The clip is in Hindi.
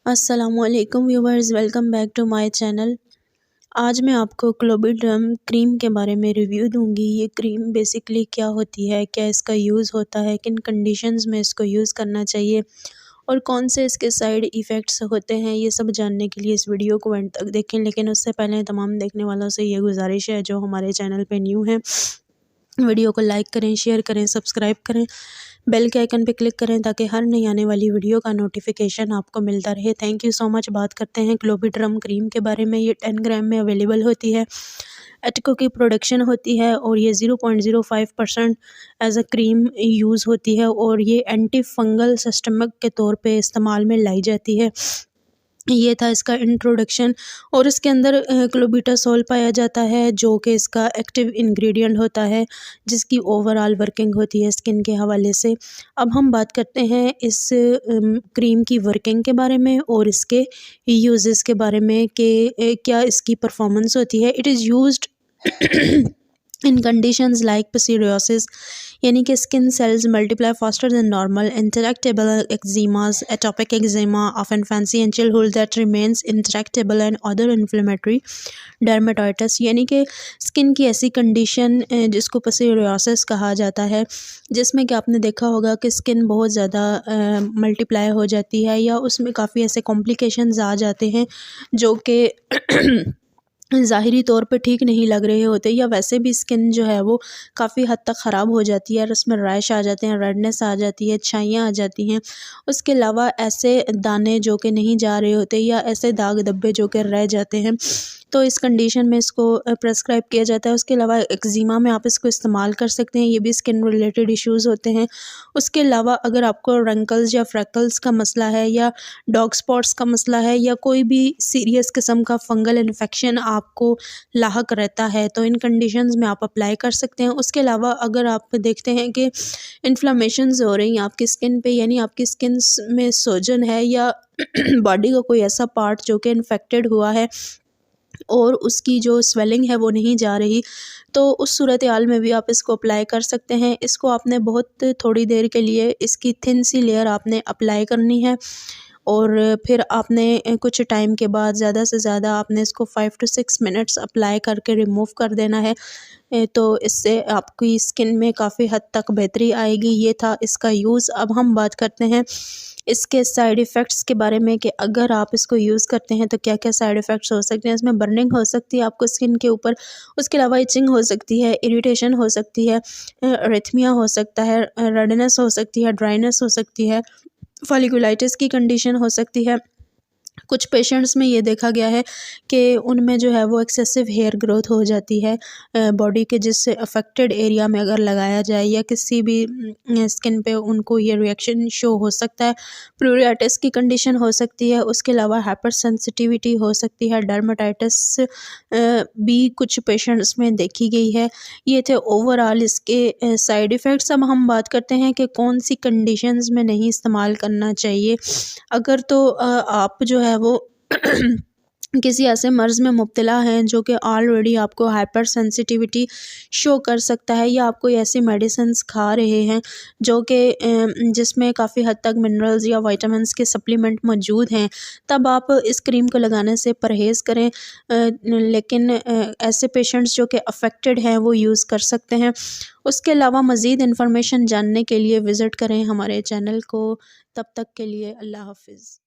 अस्सलामुअलैकुम viewers, welcome back to my channel. आज मैं आपको क्लोबिडर्म क्रीम के बारे में रिव्यू दूंगी। ये क्रीम बेसिकली क्या होती है, क्या इसका यूज़ होता है, किन कंडीशंस में इसको यूज़ करना चाहिए और कौन से इसके साइड इफ़ेक्ट्स होते हैं, ये सब जानने के लिए इस वीडियो को एंड तक देखें। लेकिन उससे पहले तमाम देखने वालों से ये गुजारिश है जो हमारे चैनल पे न्यू हैं, वीडियो को लाइक करें, शेयर करें, सब्सक्राइब करें, बेल के आइकन पे क्लिक करें ताकि हर नई आने वाली वीडियो का नोटिफिकेशन आपको मिलता रहे। Thank you so much. बात करते हैं क्लोबिडर्म क्रीम के बारे में। ये 10 ग्राम में अवेलेबल होती है, एटिको की प्रोडक्शन होती है और ये 0.05% एज अ क्रीम यूज़ होती है और ये एंटी फंगल सिस्टमिक के तौर पे इस्तेमाल में लाई जाती है। ये था इसका इंट्रोडक्शन। और इसके अंदर क्लोबिटासोल पाया जाता है जो कि इसका एक्टिव इंग्रेडिएंट होता है, जिसकी ओवरऑल वर्किंग होती है स्किन के हवाले से। अब हम बात करते हैं इस क्रीम की वर्किंग के बारे में और इसके यूजेस के बारे में कि क्या इसकी परफॉर्मेंस होती है। It is used in conditions like psoriasis, यानी कि skin cells multiply faster than normal, intractable eczemas, atopic eczema of infancy and childhood that remains intractable and other inflammatory dermatitis, यानी कि स्किन की ऐसी कंडीशन जिसको psoriasis कहा जाता है, जिसमें कि आपने देखा होगा कि स्किन बहुत ज़्यादा मल्टीप्लाई हो जाती है या उसमें काफ़ी ऐसे कॉम्प्लिकेशंस आ जाते हैं जो कि ज़ाहिरी तौर पे ठीक नहीं लग रहे होते, या वैसे भी स्किन जो है वो काफ़ी हद तक ख़राब हो जाती है और उसमें रैश आ जाते हैं, रेडनेस आ जाती है, छाइयाँ आ जाती हैं। उसके अलावा ऐसे दाने जो कि नहीं जा रहे होते या ऐसे दाग धब्बे जो कि रह जाते हैं, तो इस कंडीशन में इसको प्रेस्क्राइब किया जाता है। उसके अलावा एक्जिमा में आप इसको इस्तेमाल कर सकते हैं, ये भी स्किन रिलेटेड इश्यूज़ होते हैं। उसके अलावा अगर आपको रंकल्स या फ्रैकल्स का मसला है या डॉग स्पॉट्स का मसला है या कोई भी सीरियस किस्म का फंगल इन्फेक्शन आपको लाहक रहता है, तो इन कंडीशंस में आप अप्लाई कर सकते हैं। उसके अलावा अगर आप देखते हैं कि इन्फ्लेमेशंस हो रही हैं आपकी स्किन पे, यानी आपकी स्किन में सोजन है या बॉडी का कोई ऐसा पार्ट जो कि इन्फेक्टेड हुआ है और उसकी जो स्वेलिंग है वो नहीं जा रही, तो उस सूरत हाल में भी आप इसको अप्लाई कर सकते हैं। इसको आपने बहुत थोड़ी देर के लिए इसकी थिन सी लेयर आपने अप्लाई करनी है और फिर आपने कुछ टाइम के बाद ज़्यादा से ज़्यादा आपने इसको 5 to 6 मिनट्स अप्लाई करके रिमूव कर देना है। तो इससे आपकी स्किन में काफ़ी हद तक बेहतरी आएगी। ये था इसका यूज़। अब हम बात करते हैं इसके साइड इफ़ेक्ट्स के बारे में कि अगर आप इसको यूज़ करते हैं तो क्या क्या साइड इफ़ेक्ट्स हो सकते हैं। इसमें बर्निंग हो सकती है आपको स्किन के ऊपर, उसके अलावा इचिंग हो सकती है, इरिटेशन हो सकती है, एरिथमिया हो सकता है, रेडनेस हो सकती है, ड्राइनेस हो सकती है, फॉलिकुलाइटिस की कंडीशन हो सकती है। कुछ पेशेंट्स में ये देखा गया है कि उनमें जो है वो एक्सेसिव हेयर ग्रोथ हो जाती है बॉडी के, जिससे अफेक्टेड एरिया में अगर लगाया जाए या किसी भी स्किन पे उनको ये रिएक्शन शो हो सकता है। प्यूरियाटिस की कंडीशन हो सकती है। उसके अलावा हाइपर सेंसिटिविटी हो सकती है, डर्मेटाइटिस भी कुछ पेशेंट्स में देखी गई है। ये थे ओवरऑल इसके साइड इफ़ेक्ट्स। अब हम बात करते हैं कि कौन सी कंडीशंस में नहीं इस्तेमाल करना चाहिए। अगर तो आप जो है वो किसी ऐसे मर्ज़ में मुब्तला हैं जो कि ऑलरेडी आपको हाइपर सेंसिटिविटी शो कर सकता है, या आप कोई ऐसी मेडिसिन्स खा रहे हैं जो कि जिसमें काफ़ी हद तक मिनरल्स या विटामिन्स के सप्लीमेंट मौजूद हैं, तब आप इस क्रीम को लगाने से परहेज़ करें। लेकिन ऐसे पेशेंट्स जो कि अफेक्टेड हैं वो यूज़ कर सकते हैं। उसके अलावा मज़ीद इन्फॉर्मेशन जानने के लिए विज़िट करें हमारे चैनल को। तब तक के लिए अल्लाह हाफ़िज़।